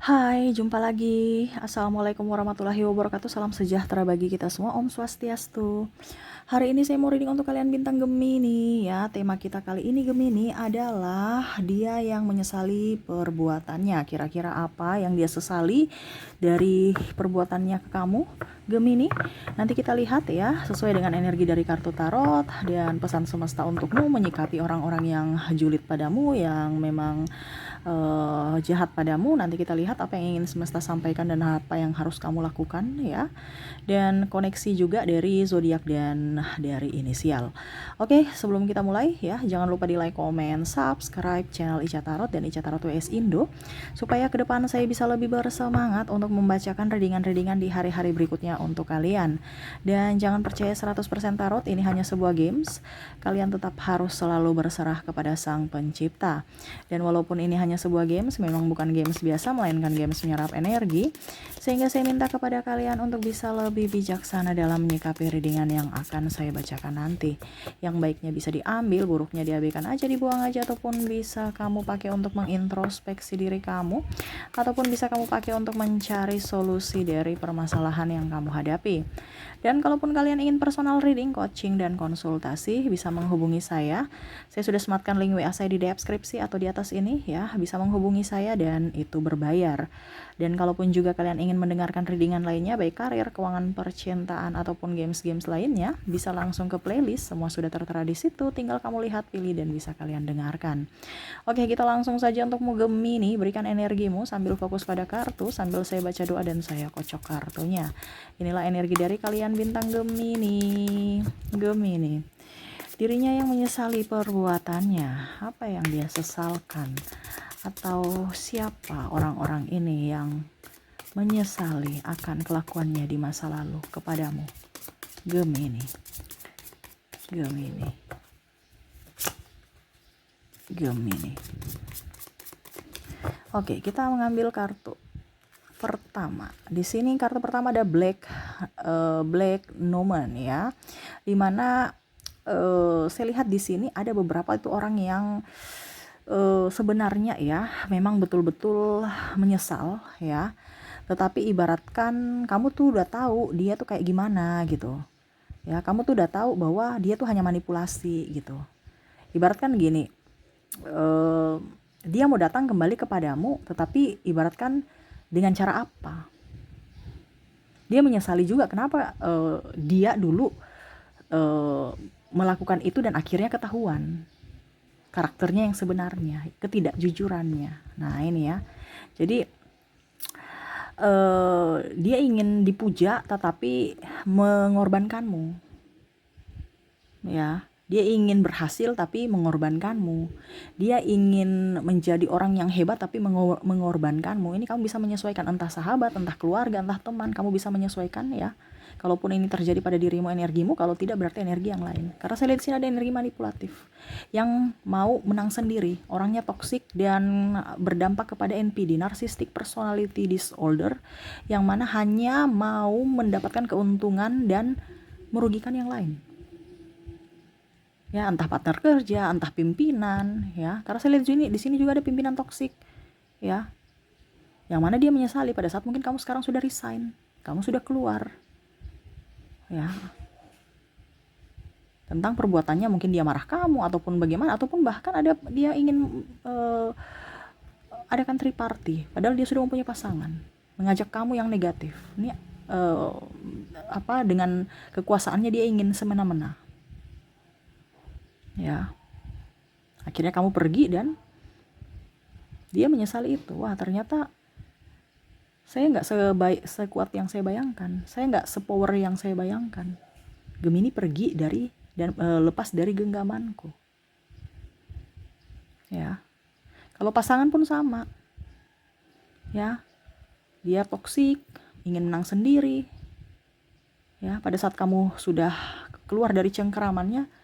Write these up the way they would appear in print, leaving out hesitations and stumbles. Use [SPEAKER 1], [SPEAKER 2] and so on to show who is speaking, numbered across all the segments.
[SPEAKER 1] Hai, jumpa lagi. Assalamualaikum warahmatullahi wabarakatuh. Salam sejahtera bagi kita semua. Om Swastiastu. Hari ini saya mau reading untuk kalian bintang Gemini ya. Tema kita kali ini Gemini adalah dia yang menyesali perbuatannya. Kira-kira apa yang dia sesali dari perbuatannya ke kamu, Gemini? Nanti kita lihat ya, sesuai dengan energi dari kartu tarot dan pesan semesta untukmu menyikapi orang-orang yang julid padamu, yang memang jahat padamu. Nanti kita lihat apa yang ingin semesta sampaikan dan apa yang harus kamu lakukan ya. Dan koneksi juga dari zodiak dan dari inisial. Oke, sebelum kita mulai ya, jangan lupa di like, comment, subscribe channel Ica Tarot dan Ica Tarot WS Indo supaya ke depan saya bisa lebih bersemangat untuk membacakan readingan-readingan di hari-hari berikutnya untuk kalian. Dan jangan percaya 100% tarot, ini hanya sebuah games. Kalian tetap harus selalu berserah kepada Sang Pencipta. Dan walaupun ini hanya sebuah games, memang bukan games biasa melainkan games menyerap energi, sehingga saya minta kepada kalian untuk bisa lebih bijaksana dalam menyikapi readingan yang akan saya bacakan nanti. Yang baiknya bisa diambil, buruknya diabaikan aja, dibuang aja, ataupun bisa kamu pakai untuk mengintrospeksi diri kamu, ataupun bisa kamu pakai untuk mencari solusi dari permasalahan yang kamu hadapi. Dan kalaupun kalian ingin personal reading, coaching, dan konsultasi, bisa menghubungi saya. Saya sudah sematkan link WA saya di deskripsi atau di atas ini ya, bisa menghubungi saya dan itu berbayar. Dan kalaupun juga kalian ingin mendengarkan readingan lainnya, baik karir, keuangan, percintaan, ataupun games-games lainnya, bisa langsung ke playlist, semua sudah tertera di situ, tinggal kamu lihat, pilih, dan bisa kalian dengarkan. Oke, kita langsung saja untukmu Gemini, berikan energimu sambil fokus pada kartu, sambil saya baca doa dan saya kocok kartunya. Inilah energi dari kalian bintang Gemini. Gemini. Dirinya yang menyesali perbuatannya, apa yang dia sesalkan? Atau siapa orang-orang ini yang menyesali akan kelakuannya di masa lalu kepadamu, Gemini. Gemini. Gemini. Oke, kita mengambil kartu pertama. Di sini kartu pertama ada Black Noman ya. Dimana saya lihat di sini ada beberapa itu orang yang sebenarnya ya memang betul-betul menyesal ya, tetapi ibaratkan kamu tuh udah tahu dia tuh kayak gimana gitu ya, kamu tuh udah tahu bahwa dia tuh hanya manipulasi gitu. Ibaratkan gini, dia mau datang kembali kepadamu, tetapi ibaratkan dengan cara apa? Dia menyesali juga kenapa dia dulu melakukan itu dan akhirnya ketahuan karakternya yang sebenarnya, ketidakjujurannya. Nah ini ya, jadi dia ingin dipuja tetapi mengorbankanmu ya. Dia ingin berhasil tapi mengorbankanmu. Dia ingin menjadi orang yang hebat tapi mengorbankanmu. Ini kamu bisa menyesuaikan, entah sahabat, entah keluarga, entah teman, kamu bisa menyesuaikan ya. Kalaupun ini terjadi pada dirimu, energimu, kalau tidak berarti energi yang lain. Karena saya lihat di sini ada energi manipulatif yang mau menang sendiri, orangnya toksik dan berdampak kepada NPD, Narcissistic Personality Disorder, yang mana hanya mau mendapatkan keuntungan dan merugikan yang lain. Ya, entah partner kerja, entah pimpinan, ya. Karena saya lihat di sini juga ada pimpinan toksik, ya. Yang mana dia menyesali pada saat mungkin kamu sekarang sudah resign, kamu sudah keluar, ya. Tentang perbuatannya mungkin dia marah kamu ataupun bagaimana, ataupun bahkan ada dia ingin adakan triparty, padahal dia sudah mempunyai pasangan, mengajak kamu yang negatif. Ini dengan kekuasaannya dia ingin semena-mena. Ya, akhirnya kamu pergi dan dia menyesali itu. Wah, ternyata saya nggak sekuat yang saya bayangkan, saya nggak sepower yang saya bayangkan. Gemini pergi dari dan lepas dari genggamanku. Ya, kalau pasangan pun sama. Ya, dia toksik, ingin menang sendiri. Ya, pada saat kamu sudah keluar dari cengkeramannya,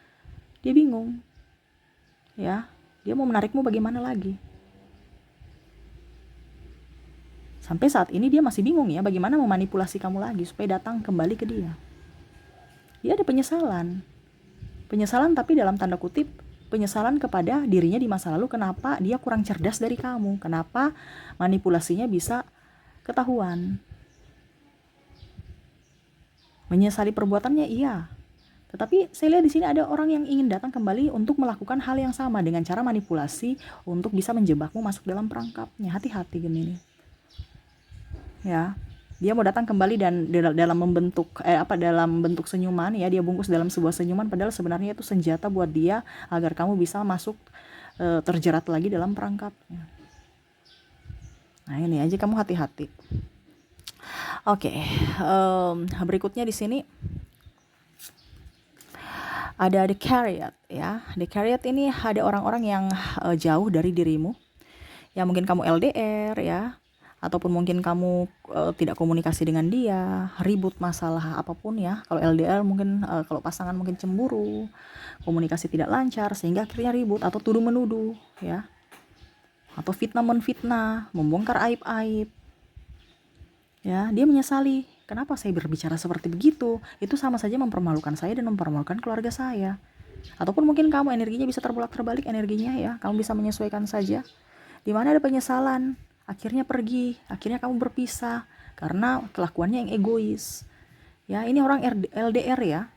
[SPEAKER 1] dia bingung. Ya, dia mau menarikmu bagaimana lagi? Sampai saat ini dia masih bingung ya, bagaimana memanipulasi kamu lagi supaya datang kembali ke dia. Dia ada penyesalan tapi dalam tanda kutip penyesalan kepada dirinya di masa lalu, kenapa dia kurang cerdas dari kamu, kenapa manipulasinya bisa ketahuan. Menyesali perbuatannya, iya. Tetapi saya lihat di sini ada orang yang ingin datang kembali untuk melakukan hal yang sama dengan cara manipulasi untuk bisa menjebakmu masuk dalam perangkapnya. Hati-hati Gemini. Ya. Dia mau datang kembali dan dalam bentuk senyuman ya, dia bungkus dalam sebuah senyuman, padahal sebenarnya itu senjata buat dia agar kamu bisa masuk terjerat lagi dalam perangkapnya. Nah, ini aja kamu hati-hati. Oke, berikutnya di sini ada the chariot ya. The chariot ini ada orang-orang yang jauh dari dirimu. Ya mungkin kamu LDR ya, ataupun mungkin kamu tidak komunikasi dengan dia, ribut masalah apapun ya. Kalau LDR mungkin kalau pasangan mungkin cemburu, komunikasi tidak lancar sehingga akhirnya ribut atau tuduh menuduh ya. Atau fitnah menfitnah, membongkar aib-aib. Ya, dia menyesali, kenapa saya berbicara seperti begitu? Itu sama saja mempermalukan saya dan mempermalukan keluarga saya. Ataupun mungkin kamu energinya bisa terbalik energinya ya, kamu bisa menyesuaikan saja. Di mana ada penyesalan, akhirnya pergi, akhirnya kamu berpisah karena kelakuannya yang egois. Ya, ini orang LDR ya.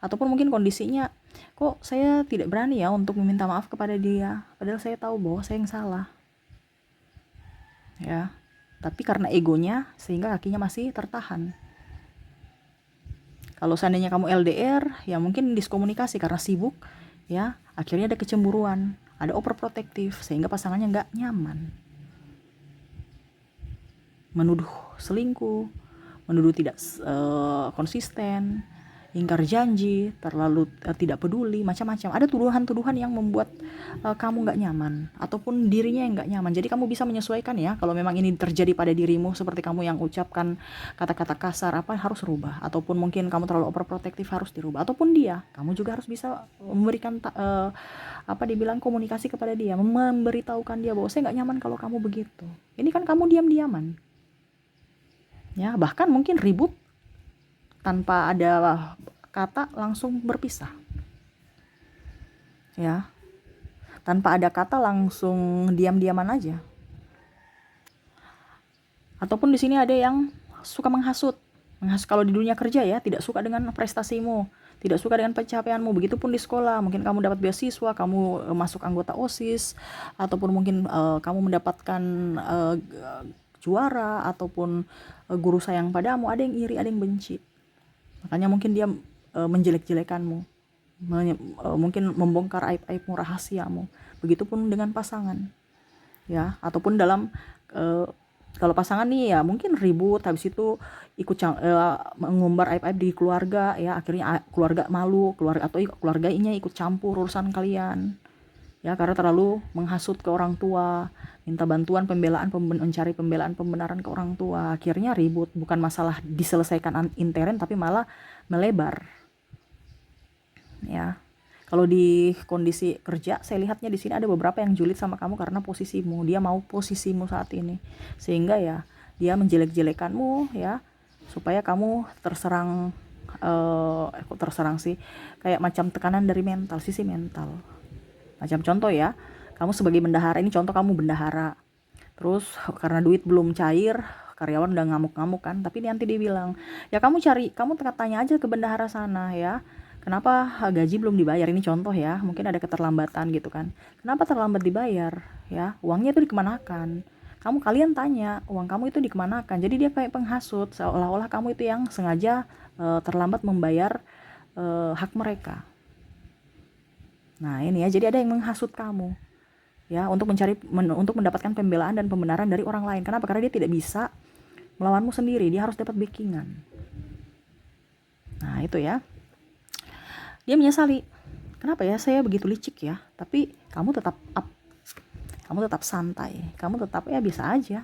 [SPEAKER 1] Ataupun mungkin kondisinya, kok saya tidak berani ya untuk meminta maaf kepada dia, padahal saya tahu bahwa saya yang salah. Ya. Tapi karena egonya sehingga kakinya masih tertahan. Kalau seandainya kamu LDR, ya mungkin diskomunikasi karena sibuk, ya akhirnya ada kecemburuan, ada overprotective sehingga pasangannya nggak nyaman. Menuduh selingkuh, menuduh tidak konsisten, ingkar janji, terlalu tidak peduli, macam-macam. Ada tuduhan-tuduhan yang membuat kamu nggak nyaman, ataupun dirinya yang nggak nyaman. Jadi kamu bisa menyesuaikan ya. Kalau memang ini terjadi pada dirimu, seperti kamu yang ucapkan kata-kata kasar, apa harus rubah. Ataupun mungkin kamu terlalu overprotective, harus dirubah. Ataupun dia, kamu juga harus bisa memberikan dibilang komunikasi kepada dia, memberitahukan dia bahwa saya nggak nyaman kalau kamu begitu. Ini kan kamu diam-diaman. Ya, bahkan mungkin ribut tanpa ada kata langsung berpisah. Ya. Tanpa ada kata langsung diam-diaman aja. Ataupun di sini ada yang suka menghasut. Kalau di dunia kerja ya, tidak suka dengan prestasimu, tidak suka dengan pencapaianmu. Begitupun di sekolah, mungkin kamu dapat beasiswa, kamu masuk anggota OSIS, ataupun mungkin kamu mendapatkan juara, ataupun guru sayang padamu, ada yang iri, ada yang benci. Makanya mungkin dia menjelek-jelekanmu, mungkin membongkar aib-aibmu, rahasiamu. Begitupun dengan pasangan, ya. Ataupun dalam kalau pasangan nih ya mungkin ribut, habis itu ikut mengumbar aib-aib di keluarga, ya akhirnya keluarga malu, keluarganya ikut campur urusan kalian, ya karena terlalu menghasut ke orang tua, minta bantuan mencari pembelaan pembenaran ke orang tua, akhirnya ribut. Bukan masalah diselesaikan intern tapi malah melebar. Ya, kalau di kondisi kerja saya lihatnya di sini ada beberapa yang julid sama kamu karena posisimu, dia mau posisimu saat ini, sehingga ya dia menjelek-jelekanmu ya supaya kamu terserang sih, kayak macam tekanan dari sisi mental. Macam contoh ya, kamu sebagai bendahara, ini contoh kamu bendahara, terus karena duit belum cair, karyawan udah ngamuk-ngamuk kan, tapi nanti dia bilang, ya kamu tanya aja ke bendahara sana ya, kenapa gaji belum dibayar, ini contoh ya, mungkin ada keterlambatan gitu kan, kenapa terlambat dibayar ya, uangnya itu dikemanakan, kalian tanya uang kamu itu dikemanakan. Jadi dia kayak penghasut, seolah-olah kamu itu yang sengaja terlambat membayar hak mereka. Nah ini ya, jadi ada yang menghasut kamu ya untuk mendapatkan pembelaan dan pembenaran dari orang lain. Kenapa? Karena dia tidak bisa melawanmu sendiri, dia harus dapat backingan. Nah itu ya, dia menyesali, kenapa ya saya begitu licik ya, tapi kamu tetap santai, kamu tetap ya biasa aja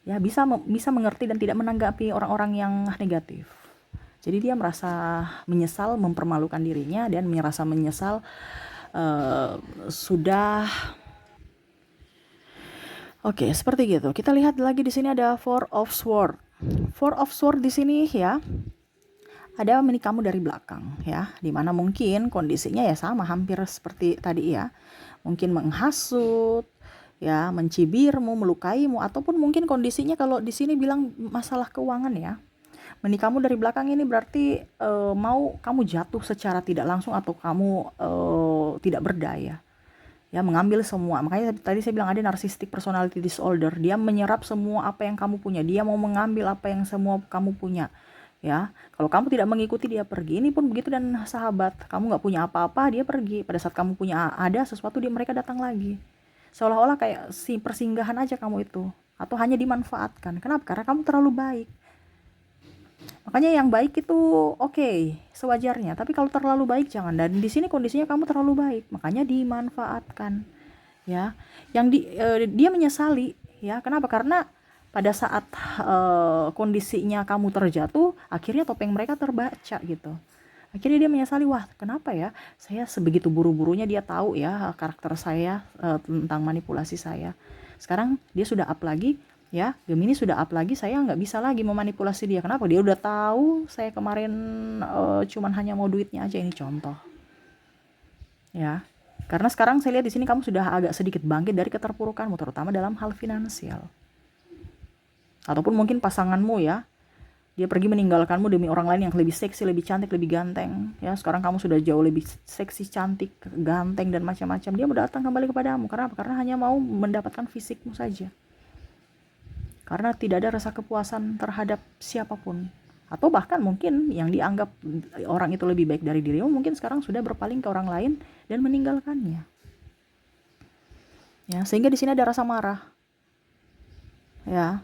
[SPEAKER 1] ya, bisa mengerti dan tidak menanggapi orang-orang yang negatif. Jadi dia merasa menyesal, mempermalukan dirinya, dan merasa menyesal sudah. Oke, seperti gitu. Kita lihat lagi di sini ada Four of Swords. Four of Swords di sini ya ada menikamu dari belakang ya, dimana mungkin kondisinya ya sama hampir seperti tadi ya, mungkin menghasut ya, mencibirmu, melukaimu, ataupun mungkin kondisinya kalau di sini bilang masalah keuangan ya. Menikamu dari belakang ini berarti mau kamu jatuh secara tidak langsung atau kamu tidak berdaya. Ya, mengambil semua. Makanya tadi saya bilang ada narcissistic personality disorder. Dia menyerap semua apa yang kamu punya. Dia mau mengambil apa yang semua kamu punya. Ya, kalau kamu tidak mengikuti dia pergi. Ini pun begitu dan sahabat. Kamu nggak punya apa-apa, dia pergi. Pada saat kamu punya ada sesuatu, mereka datang lagi. Seolah-olah kayak si persinggahan aja kamu itu. Atau hanya dimanfaatkan. Kenapa? Karena kamu terlalu baik. Makanya yang baik itu oke, sewajarnya. Tapi kalau terlalu baik jangan. Dan di sini kondisinya kamu terlalu baik, makanya dimanfaatkan. Ya, dia menyesali. Ya, kenapa? Karena pada saat kondisinya kamu terjatuh, akhirnya topeng mereka terbaca gitu. Akhirnya dia menyesali, wah kenapa ya saya sebegitu buru-burunya dia tahu ya karakter saya, tentang manipulasi saya. Sekarang dia sudah up lagi ya, Gemini sudah up lagi, saya nggak bisa lagi memanipulasi dia. Kenapa? Dia udah tahu saya kemarin cuman hanya mau duitnya aja. Ini contoh ya, karena sekarang saya lihat di sini kamu sudah agak sedikit bangkit dari keterpurukanmu, terutama dalam hal finansial. Ataupun mungkin pasanganmu ya, dia pergi meninggalkanmu demi orang lain yang lebih seksi, lebih cantik, lebih ganteng. Ya, sekarang kamu sudah jauh lebih seksi, cantik, ganteng dan macam-macam. Dia mau datang kembali kepadamu. Karena apa? Karena hanya mau mendapatkan fisikmu saja. Karena tidak ada rasa kepuasan terhadap siapapun. Atau bahkan mungkin yang dianggap orang itu lebih baik dari dirimu, mungkin sekarang sudah berpaling ke orang lain dan meninggalkannya. Ya, sehingga di sini ada rasa marah. Ya,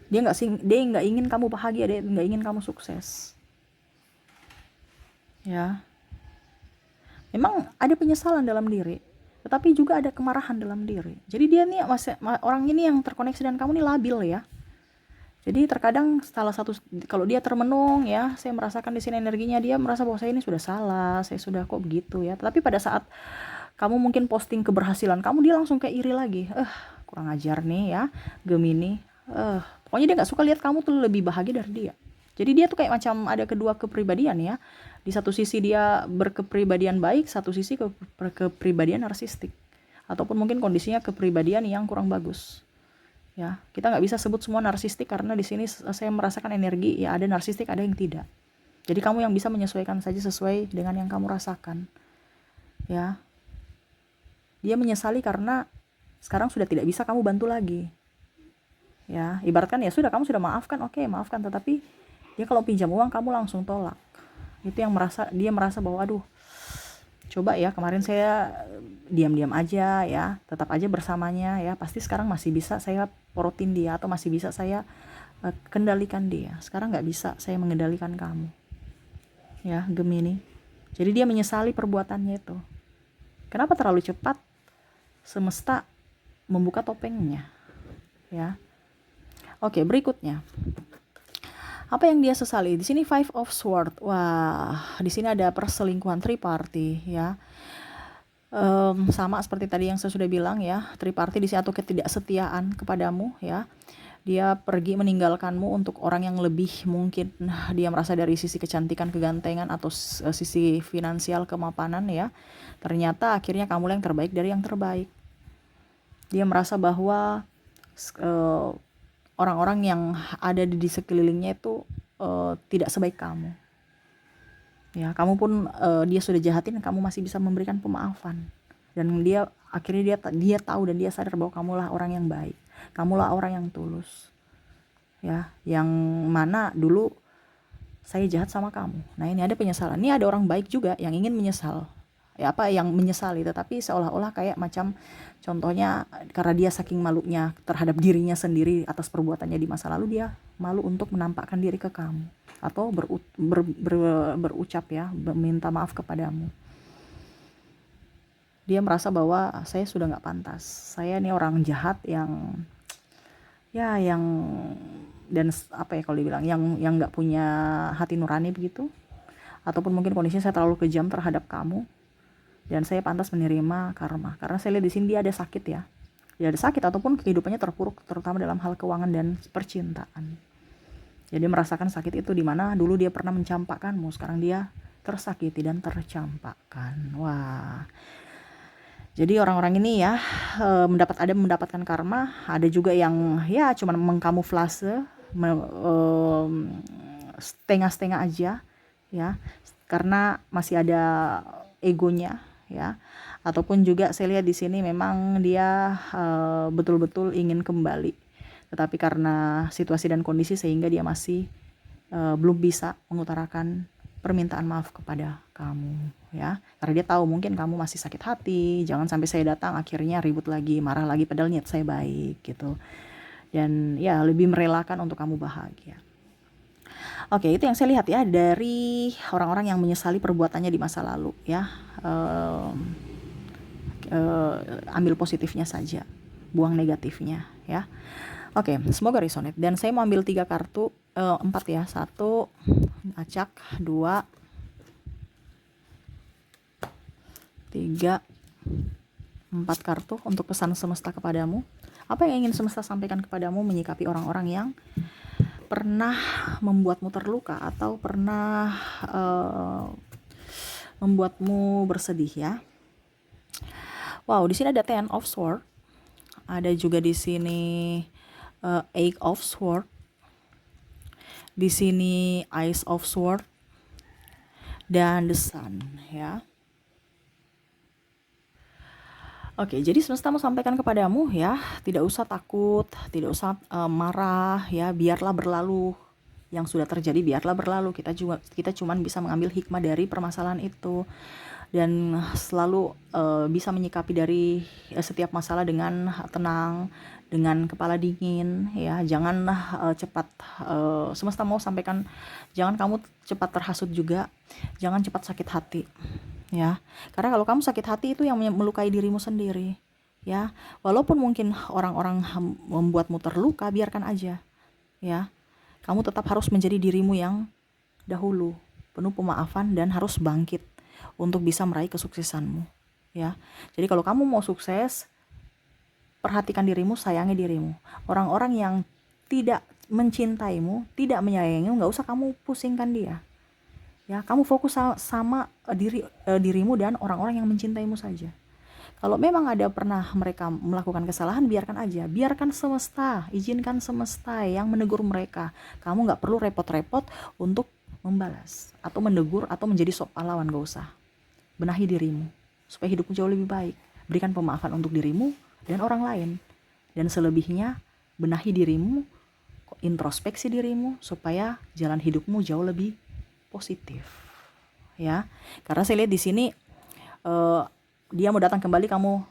[SPEAKER 1] dia nggak ingin kamu bahagia, dia nggak ingin kamu sukses. Ya, memang ada penyesalan dalam diri, tetapi juga ada kemarahan dalam diri. Jadi dia nih orang ini yang terkoneksi dengan kamu nih labil ya. Jadi terkadang salah satu, kalau dia termenung ya, saya merasakan di sini energinya dia merasa bahwa saya ini sudah salah, saya sudah kok begitu ya. Tapi pada saat kamu mungkin posting keberhasilan kamu, dia langsung kayak iri lagi. Kurang ajar nih ya Gemini. Pokoknya dia nggak suka lihat kamu tuh lebih bahagia dari dia. Jadi dia tuh kayak macam ada kedua kepribadian ya. Di satu sisi dia berkepribadian baik, satu sisi kepribadian narsistik. Ataupun mungkin kondisinya kepribadian yang kurang bagus. Ya, kita nggak bisa sebut semua narsistik karena di sini saya merasakan energi ya, ada narsistik, ada yang tidak. Jadi kamu yang bisa menyesuaikan saja sesuai dengan yang kamu rasakan. Ya. Dia menyesali karena sekarang sudah tidak bisa kamu bantu lagi. Ya, ibaratkan ya sudah, kamu sudah maafkan, oke, maafkan, tetapi dia kalau pinjam uang kamu langsung tolak. Itu yang dia merasa bahwa aduh, coba ya kemarin saya diam-diam aja ya, tetap aja bersamanya ya, pasti sekarang masih bisa saya porotin dia atau masih bisa saya kendalikan dia. Sekarang nggak bisa saya mengendalikan kamu. Ya, Gemini. Jadi dia menyesali perbuatannya itu. Kenapa terlalu cepat semesta membuka topengnya? Ya. Oke, berikutnya. Apa yang dia sesali? Di sini Five of Swords. Wah, di sini ada perselingkuhan triparty ya. Sama seperti tadi yang saya sudah bilang ya, triparty di sini atau ketidaksetiaan kepadamu ya. Dia pergi meninggalkanmu untuk orang yang lebih mungkin dia merasa dari sisi kecantikan, kegantengan atau sisi finansial, kemapanan ya. Ternyata akhirnya kamu yang terbaik dari yang terbaik. Dia merasa bahwa orang-orang yang ada di sekelilingnya itu tidak sebaik kamu. Ya, kamu pun dia sudah jahatin, kamu masih bisa memberikan pemaafan. Dan dia akhirnya dia tahu dan dia sadar bahwa kamulah orang yang baik. Kamulah orang yang tulus. Ya, yang mana dulu saya jahat sama kamu. Nah, ini ada penyesalan. Ini ada orang baik juga yang ingin menyesal. Ya, yang menyesali, tetapi seolah-olah kayak macam contohnya karena dia saking malunya terhadap dirinya sendiri atas perbuatannya di masa lalu, dia malu untuk menampakkan diri ke kamu atau berucap ya, meminta maaf kepadamu. Dia merasa bahwa saya sudah nggak pantas, saya ini orang jahat yang dan apa ya kalau dibilang yang nggak punya hati nurani begitu, ataupun mungkin kondisinya saya terlalu kejam terhadap kamu. Dan saya pantas menerima karma. Karena saya lihat di sini dia ada sakit ya. Dia ada sakit ataupun kehidupannya terpuruk, terutama dalam hal keuangan dan percintaan. Jadi merasakan sakit itu di mana dulu dia pernah mencampakkanmu, sekarang dia tersakiti dan tercampakkan. Wah. Jadi orang-orang ini ya mendapatkan karma, ada juga yang ya cuman mengkamuflase, setengah-setengah aja ya, karena masih ada egonya ya. Ataupun juga saya lihat di sini memang dia betul-betul ingin kembali, tetapi karena situasi dan kondisi sehingga dia masih belum bisa mengutarakan permintaan maaf kepada kamu ya, karena dia tahu mungkin kamu masih sakit hati, jangan sampai saya datang akhirnya ribut lagi, marah lagi, padahal niat saya baik gitu, dan ya lebih merelakan untuk kamu bahagia. Oke, itu yang saya lihat ya dari orang-orang yang menyesali perbuatannya di masa lalu ya. Ambil positifnya saja, buang negatifnya ya. Oke, semoga resonate. Dan saya mau ambil 3 kartu, 4 ya. 1 acak, 2, 3, 4 kartu untuk pesan semesta kepadamu. Apa yang ingin semesta sampaikan kepadamu menyikapi orang-orang yang pernah membuatmu terluka atau pernah membuatmu bersedih ya. Wow, di sini ada Ten of Sword. Ada juga di sini Eight of Sword. Di sini Ace of Sword dan The Sun ya. Oke, jadi semesta mau sampaikan kepadamu ya, tidak usah takut, tidak usah marah ya, biarlah berlalu. Yang sudah terjadi biarlah berlalu. Kita cuman bisa mengambil hikmah dari permasalahan itu dan selalu bisa menyikapi dari setiap masalah dengan tenang, dengan kepala dingin ya. Janganlah cepat semesta mau sampaikan, jangan kamu cepat terhasut juga, jangan cepat sakit hati ya, karena kalau kamu sakit hati itu yang melukai dirimu sendiri ya. Walaupun mungkin orang-orang membuatmu terluka, biarkan aja ya, kamu tetap harus menjadi dirimu yang dahulu, penuh pemaafan dan harus bangkit untuk bisa meraih kesuksesanmu ya. Jadi kalau kamu mau sukses, perhatikan dirimu, sayangi dirimu. Orang-orang yang tidak mencintaimu, tidak menyayangimu, nggak usah kamu pusingkan dia ya. Kamu fokus sama dirimu dan orang-orang yang mencintaimu saja. Kalau memang ada pernah mereka melakukan kesalahan, biarkan aja, biarkan semesta, izinkan semesta yang menegur mereka. Kamu nggak perlu repot-repot untuk membalas atau menegur atau menjadi sok pahlawan, gak usah. Benahi dirimu supaya hidupmu jauh lebih baik. Berikan pemaafan untuk dirimu dan orang lain, dan selebihnya benahi dirimu, introspeksi dirimu supaya jalan hidupmu jauh lebih positif ya. Karena saya lihat di sini dia mau datang kembali, kamu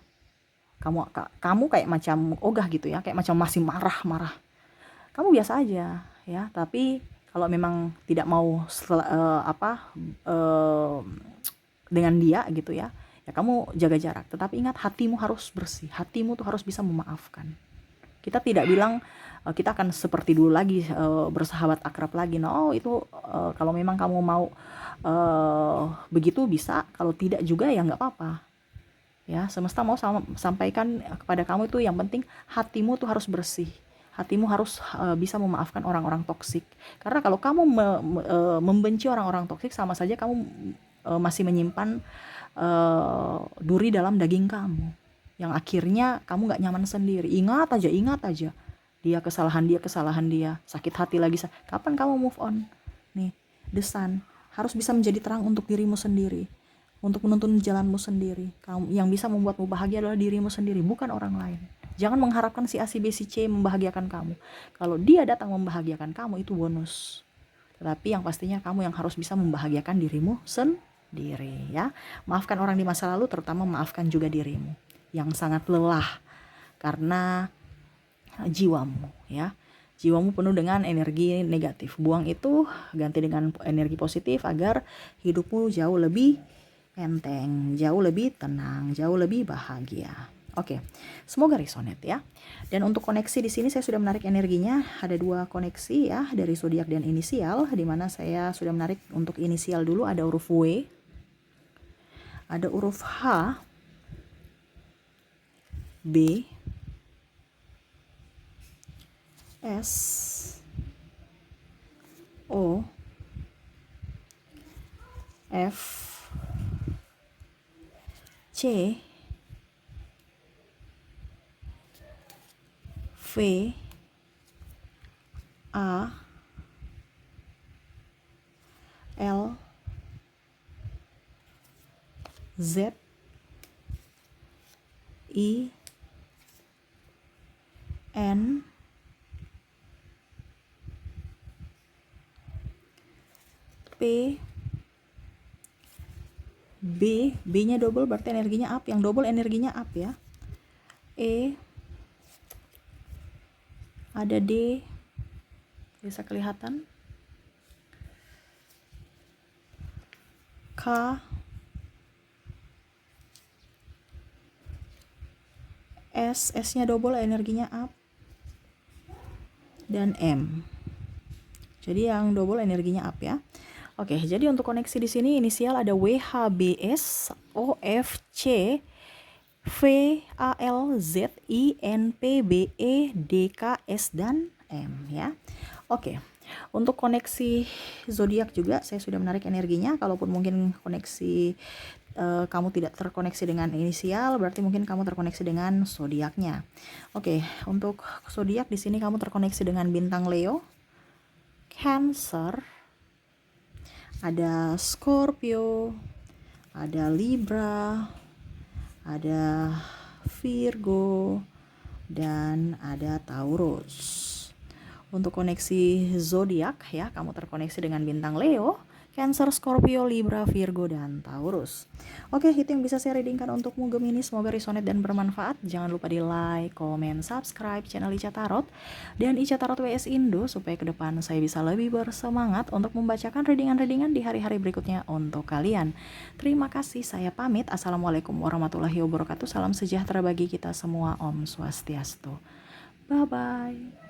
[SPEAKER 1] kayak macam ogah gitu ya, kayak macam masih marah. Kamu biasa aja ya, tapi kalau memang tidak mau dengan dia gitu ya, ya kamu jaga jarak. Tetapi ingat, hatimu harus bersih, hatimu tuh harus bisa memaafkan. Kita tidak bilang kita akan seperti dulu lagi, bersahabat akrab lagi. No, itu kalau memang kamu mau begitu bisa, kalau tidak juga ya nggak apa-apa. Ya, semesta mau sampaikan kepada kamu itu, yang penting hatimu tuh harus bersih. Hatimu harus bisa memaafkan orang-orang toksik. Karena kalau kamu membenci orang-orang toksik, sama saja kamu masih menyimpan duri dalam daging kamu, yang akhirnya kamu nggak nyaman sendiri. Ingat aja dia kesalahan dia, sakit hati lagi. Kapan kamu move on? Nih, The Sun harus bisa menjadi terang untuk dirimu sendiri, untuk menuntun jalanmu sendiri. Yang bisa membuatmu bahagia adalah dirimu sendiri, bukan orang lain. Jangan mengharapkan si A, si B, si C membahagiakan kamu. Kalau dia datang membahagiakan kamu, itu bonus. Tetapi yang pastinya kamu yang harus bisa membahagiakan dirimu sendiri ya. Maafkan orang di masa lalu, terutama maafkan juga dirimu yang sangat lelah karena jiwamu ya. Jiwamu penuh dengan energi negatif. Buang itu, ganti dengan energi positif agar hidupmu jauh lebih enteng, jauh lebih tenang, jauh lebih bahagia. Oke, semoga resonate ya. Dan untuk koneksi di sini saya sudah menarik energinya. Ada 2 koneksi ya dari zodiak dan inisial, di mana saya sudah menarik untuk inisial dulu. Ada huruf W, ada huruf H, B, S, F C V A L Z I N P B-nya double berarti energinya up, yang double energinya up ya. E ada D, bisa kelihatan. K S-nya double energinya up. Dan M. Jadi yang double energinya up ya. Oke, jadi untuk koneksi di sini inisial ada W, H, B, S, O, F, C, V, A, L, Z, I, N, P, B, E, D, K, S, dan M ya. Oke, untuk koneksi zodiak juga saya sudah menarik energinya. Kalaupun mungkin koneksi kamu tidak terkoneksi dengan inisial, berarti mungkin kamu terkoneksi dengan zodiaknya. Oke, untuk zodiak di sini kamu terkoneksi dengan bintang Leo, Cancer, ada Scorpio, ada Libra, ada Virgo, dan ada Taurus. Untuk koneksi zodiak ya, kamu terkoneksi dengan bintang Leo, Cancer, Scorpio, Libra, Virgo, dan Taurus. Oke, itu yang bisa saya readingkan untukmu Gemini. Semoga resonate dan bermanfaat. Jangan lupa di like, comment, subscribe channel Ica Tarot dan Ica Tarot WS Indo supaya ke depan saya bisa lebih bersemangat untuk membacakan readingan-readingan di hari-hari berikutnya untuk kalian. Terima kasih, saya pamit. Assalamualaikum warahmatullahi wabarakatuh. Salam sejahtera bagi kita semua. Om Swastiastu. Bye-bye.